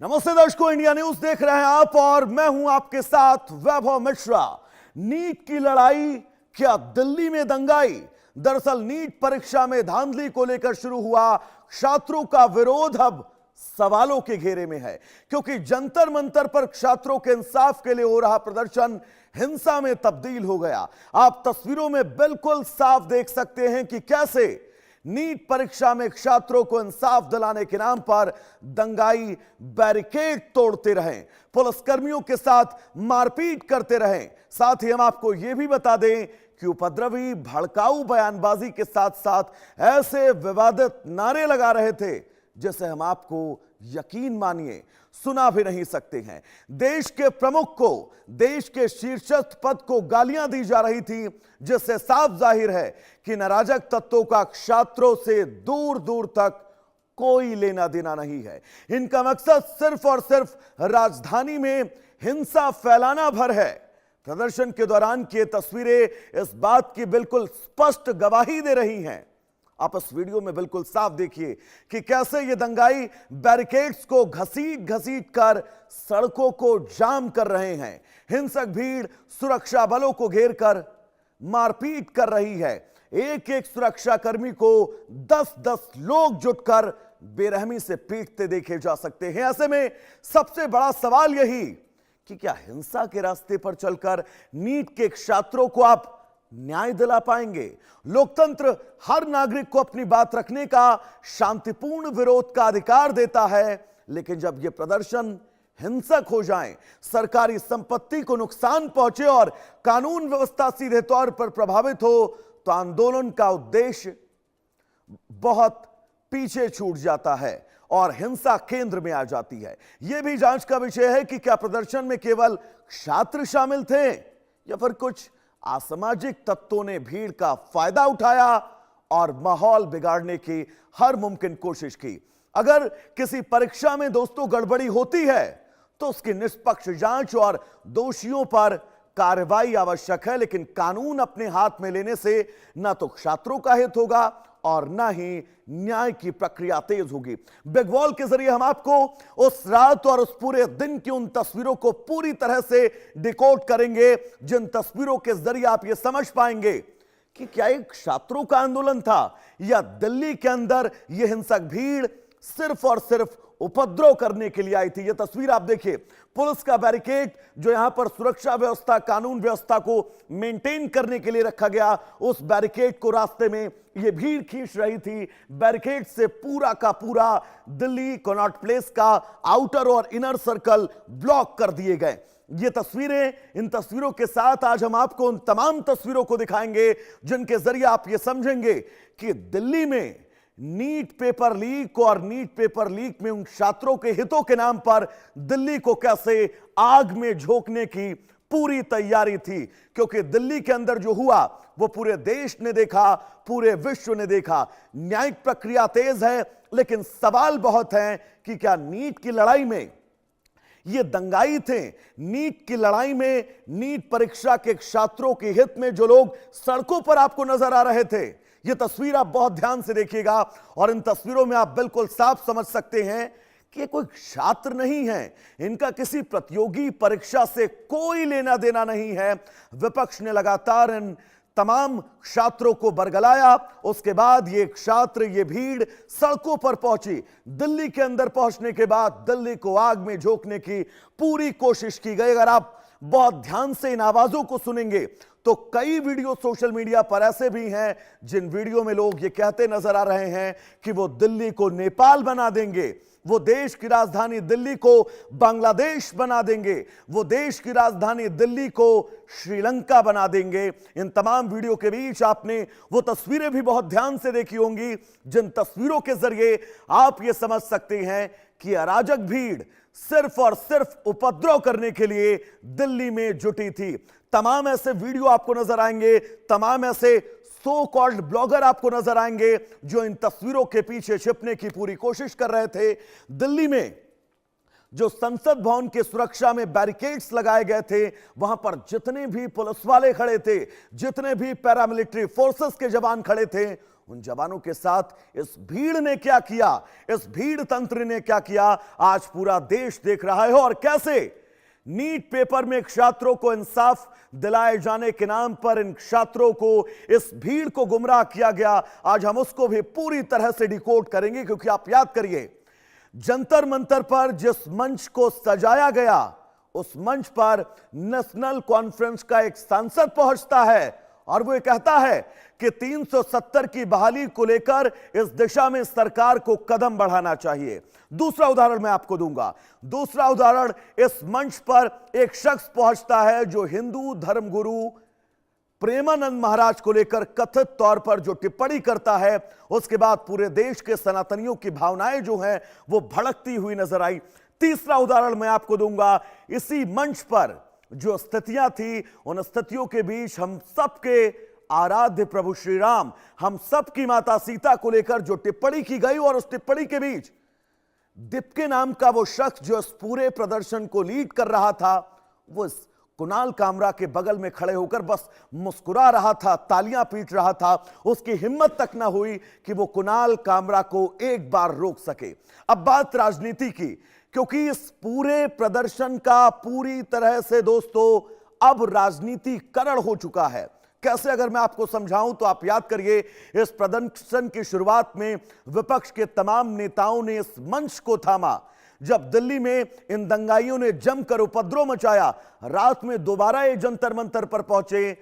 नमस्ते दर्शकों, India news देख रहे हैं आप और मैं हूं आपके साथ वैभव मिश्रा। नीट की लड़ाई, क्या दिल्ली में दंगाई? दरअसल नीट परीक्षा में धांधली को लेकर शुरू हुआ छात्रों का विरोध अब सवालों के घेरे में है, क्योंकि जंतर मंतर पर छात्रों के इंसाफ के लिए हो रहा प्रदर्शन हिंसा में तब्दील हो गया। आप तस्वीरों में बिल्कुल साफ देख सकते हैं कि कैसे नीट परीक्षा में छात्रों को इंसाफ दिलाने के नाम पर दंगाई बैरिकेड तोड़ते रहे, पुलिसकर्मियों के साथ मारपीट करते रहे। साथ ही हम आपको यह भी बता दें कि उपद्रवी भड़काऊ बयानबाजी के साथ साथ ऐसे विवादित नारे लगा रहे थे जिसे हम आपको यकीन मानिए सुना भी नहीं सकते हैं। देश के प्रमुख को, देश के शीर्षस्थ पद को गालियां दी जा रही थी, जिससे साफ जाहिर है कि नाराजक तत्वों का छात्रों से दूर दूर तक कोई लेना देना नहीं है। इनका मकसद सिर्फ और सिर्फ राजधानी में हिंसा फैलाना भर है। प्रदर्शन के दौरान की तस्वीरें इस बात की बिल्कुल स्पष्ट गवाही दे रही हैं। आप इस वीडियो में बिल्कुल साफ देखिए कि कैसे ये दंगाई बैरिकेड्स को घसीट घसीट कर सड़कों को जाम कर रहे हैं। हिंसक भीड़ सुरक्षा बलों को घेर कर मारपीट कर रही है। एक एक सुरक्षा कर्मी को 10-10 लोग जुटकर बेरहमी से पीटते देखे जा सकते हैं। ऐसे में सबसे बड़ा सवाल यही कि क्या हिंसा के रास्ते पर चलकर नीट के छात्रों को आप न्याय दिला पाएंगे? लोकतंत्र हर नागरिक को अपनी बात रखने का शांतिपूर्ण विरोध का अधिकार देता है, लेकिन जब यह प्रदर्शन हिंसक हो जाए, सरकारी संपत्ति को नुकसान पहुंचे और कानून व्यवस्था सीधे तौर पर प्रभावित हो, तो आंदोलन का उद्देश्य बहुत पीछे छूट जाता है और हिंसा केंद्र में आ जाती है। यह भी जांच का विषय है कि क्या प्रदर्शन में केवल छात्र शामिल थे या फिर कुछ असामाजिक तत्वों ने भीड़ का फायदा उठाया और माहौल बिगाड़ने की हर मुमकिन कोशिश की। अगर किसी परीक्षा में दोस्तों गड़बड़ी होती है तो उसकी निष्पक्ष जांच और दोषियों पर कार्रवाई आवश्यक है, लेकिन कानून अपने हाथ में लेने से न तो छात्रों का हित होगा और न ही न्याय की प्रक्रिया तेज होगी। बिग वॉल के जरिए हम आपको उस रात और उस पूरे दिन की उन तस्वीरों को पूरी तरह से डिकोड करेंगे, जिन तस्वीरों के जरिए आप यह समझ पाएंगे कि क्या एक छात्रों का आंदोलन था या दिल्ली के अंदर यह हिंसक भीड़ सिर्फ और सिर्फ उपद्रव करने के लिए आई थी। यह तस्वीर आप देखिए, पुलिस का बैरिकेड जो यहां पर सुरक्षा व्यवस्था, कानून व्यवस्था को मेंटेन करने के लिए रखा गया, उस बैरिकेड को रास्ते में यह भीड़ खींच रही थी। बैरिकेड से पूरा का पूरा दिल्ली कनॉट प्लेस का आउटर और इनर सर्कल ब्लॉक कर दिए गए। ये तस्वीरें, इन तस्वीरों के साथ आज हम आपको उन तमाम तस्वीरों को दिखाएंगे जिनके जरिए आप ये समझेंगे कि दिल्ली में नीट पेपर लीक और नीट पेपर लीक में उन छात्रों के हितों के नाम पर दिल्ली को कैसे आग में झोंकने की पूरी तैयारी थी। क्योंकि दिल्ली के अंदर जो हुआ वो पूरे देश ने देखा, पूरे विश्व ने देखा। न्यायिक प्रक्रिया तेज है, लेकिन सवाल बहुत है कि क्या नीट की लड़ाई में ये दंगाई थे? नीट की लड़ाई में, नीट परीक्षा के छात्रों के हित में जो लोग सड़कों पर आपको नजर आ रहे थे, ये तस्वीर आप बहुत ध्यान से देखिएगा और इन तस्वीरों में आप बिल्कुल साफ समझ सकते हैं कि ये कोई छात्र नहीं है, इनका किसी प्रतियोगी परीक्षा से कोई लेना देना नहीं है। विपक्ष ने लगातार इन तमाम छात्रों को बरगलाया। उसके बाद ये छात्र, ये भीड़ सड़कों पर पहुंची। दिल्ली के अंदर पहुंचने के बाद दिल्ली को आग में झोंकने की पूरी कोशिश की गई। अगर आप बहुत ध्यान से इन आवाजों को सुनेंगे तो कई वीडियो सोशल मीडिया पर ऐसे भी हैं जिन वीडियो में लोग ये कहते नजर आ रहे हैं कि वो दिल्ली को नेपाल बना देंगे, वो देश की राजधानी दिल्ली को बांग्लादेश बना देंगे, वो देश की राजधानी दिल्ली को श्रीलंका बना देंगे। इन तमाम वीडियो के बीच आपने वो तस्वीरें भी बहुत ध्यान से देखी होंगी जिन तस्वीरों के जरिए आप ये समझ सकते हैं कि अराजक भीड़ सिर्फ और सिर्फ उपद्रव करने के लिए दिल्ली में जुटी थी। तमाम ऐसे वीडियो आपको नजर आएंगे, तमाम ऐसे सो कॉल्ड ब्लॉगर आपको नजर आएंगे जो इन तस्वीरों के पीछे छिपने की पूरी कोशिश कर रहे थे। दिल्ली में जो संसद भवन के सुरक्षा में बैरिकेड्स लगाए गए थे, वहां पर जितने भी पुलिस वाले खड़े थे, जितने भी पैरामिलिट्री फोर्सेस के जवान खड़े थे, उन जवानों के साथ इस भीड़ ने क्या किया, इस भीड़ तंत्र ने क्या किया, आज पूरा देश देख रहा है। और कैसे नीट पेपर में छात्रों को इंसाफ दिलाए जाने के नाम पर इन छात्रों को, इस भीड़ को गुमराह किया गया, आज हम उसको भी पूरी तरह से डिकोड करेंगे। क्योंकि आप याद करिए, जंतर मंतर पर जिस मंच को सजाया गया, उस मंच पर नेशनल कॉन्फ्रेंस का एक सांसद पहुंचता है और वो कहता है कि 370 की बहाली को लेकर इस दिशा में सरकार को कदम बढ़ाना चाहिए। दूसरा उदाहरण मैं आपको दूंगा। दूसरा उदाहरण, इस मंच पर एक शख्स पहुंचता है जो हिंदू धर्मगुरु प्रेमानंद महाराज को लेकर कथित तौर पर जो टिप्पणी करता है, उसके बाद पूरे देश के सनातनियों की भावनाएं जो हैं वो भड़कती हुई नजर आई। तीसरा उदाहरण मैं आपको दूंगा, इसी मंच पर जो स्थितियां थी, उन स्थितियों के बीच हम सबके आराध्य प्रभु श्री राम, हम सबकी माता सीता को लेकर जो टिप्पणी की गई, और उस टिप्पणी के बीच दीपके नाम का वो शख्स जो इस पूरे प्रदर्शन को लीड कर रहा था, वो इस कुणाल कामरा के बगल में खड़े होकर बस मुस्कुरा रहा था, तालियां पीट रहा था। उसकी हिम्मत तक ना हुई कि वो कुणाल कामरा को एक बार रोक सके। अब बात राजनीति की, क्योंकि इस पूरे प्रदर्शन का पूरी तरह से दोस्तों अब राजनीतिकरण हो चुका है। कैसे, अगर मैं आपको समझाऊं तो आप याद करिए, इस प्रदर्शन की शुरुआत में विपक्ष के तमाम नेताओं ने इस मंच को थामा। जब दिल्ली में इन दंगाइयों ने जमकर उपद्रव मचाया, रात में दोबारा ये जंतर मंतर पर पहुंचे,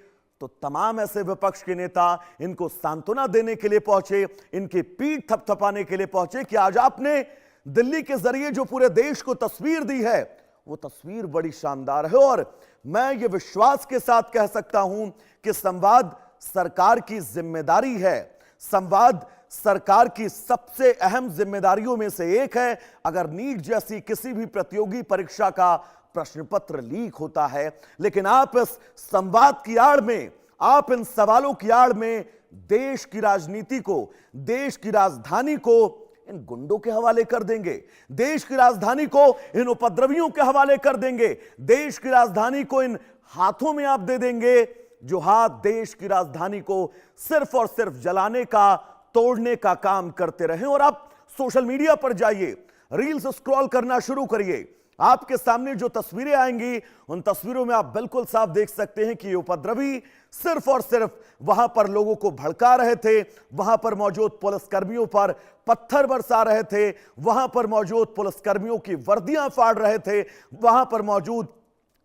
तो तमाम ऐसे विपक्ष के नेता इनको सांत्वना देने के लिए पहुंचे, इनकी पीठ थपथपाने के लिए पहुंचे कि आज आपने दिल्ली के जरिए जो पूरे देश को तस्वीर दी है, वो तस्वीर बड़ी शानदार है। और मैं ये विश्वास के साथ कह सकता हूं कि संवाद सरकार की जिम्मेदारी है। संवाद सरकार की सबसे अहम जिम्मेदारियों में से एक है। अगर नीट जैसी किसी भी प्रतियोगी परीक्षा का प्रश्न पत्र लीक होता है, लेकिन आप इस संवाद की आड़ में, आप इन सवालों की आड़ में देश की राजनीति को, देश की राजधानी को इन गुंडों के हवाले कर देंगे, देश की राजधानी को इन उपद्रवियों के हवाले कर देंगे, देश की राजधानी को इन हाथों में आप दे देंगे जो हाथ देश की राजधानी को सिर्फ और सिर्फ जलाने का, तोड़ने का काम करते रहे। और आप सोशल मीडिया पर जाइए, रील्स स्क्रॉल करना शुरू करिए, आपके सामने जो तस्वीरें आएंगी, उन तस्वीरों में आप बिल्कुल साफ देख सकते हैं कि ये उपद्रवी सिर्फ और सिर्फ वहां पर लोगों को भड़का रहे थे, वहां पर मौजूद पुलिसकर्मियों पर पत्थर बरसा रहे थे, वहां पर मौजूद पुलिसकर्मियों की वर्दियां फाड़ रहे थे, वहां पर मौजूद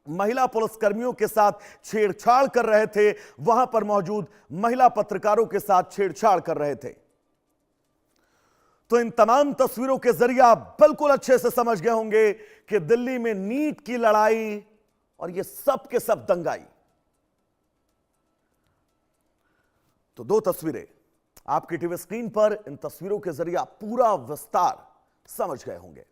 महिला पुलिसकर्मियों के साथ छेड़छाड़ कर रहे थे, वहां पर मौजूद महिला पत्रकारों के साथ छेड़छाड़ कर रहे थे। तो इन तमाम तस्वीरों के जरिए आप बिल्कुल अच्छे से समझ गए होंगे कि दिल्ली में नीट की लड़ाई और ये सब के सब दंगाई। तो दो तस्वीरें आपकी टीवी स्क्रीन पर, इन तस्वीरों के जरिए आप पूरा विस्तार समझ गए होंगे।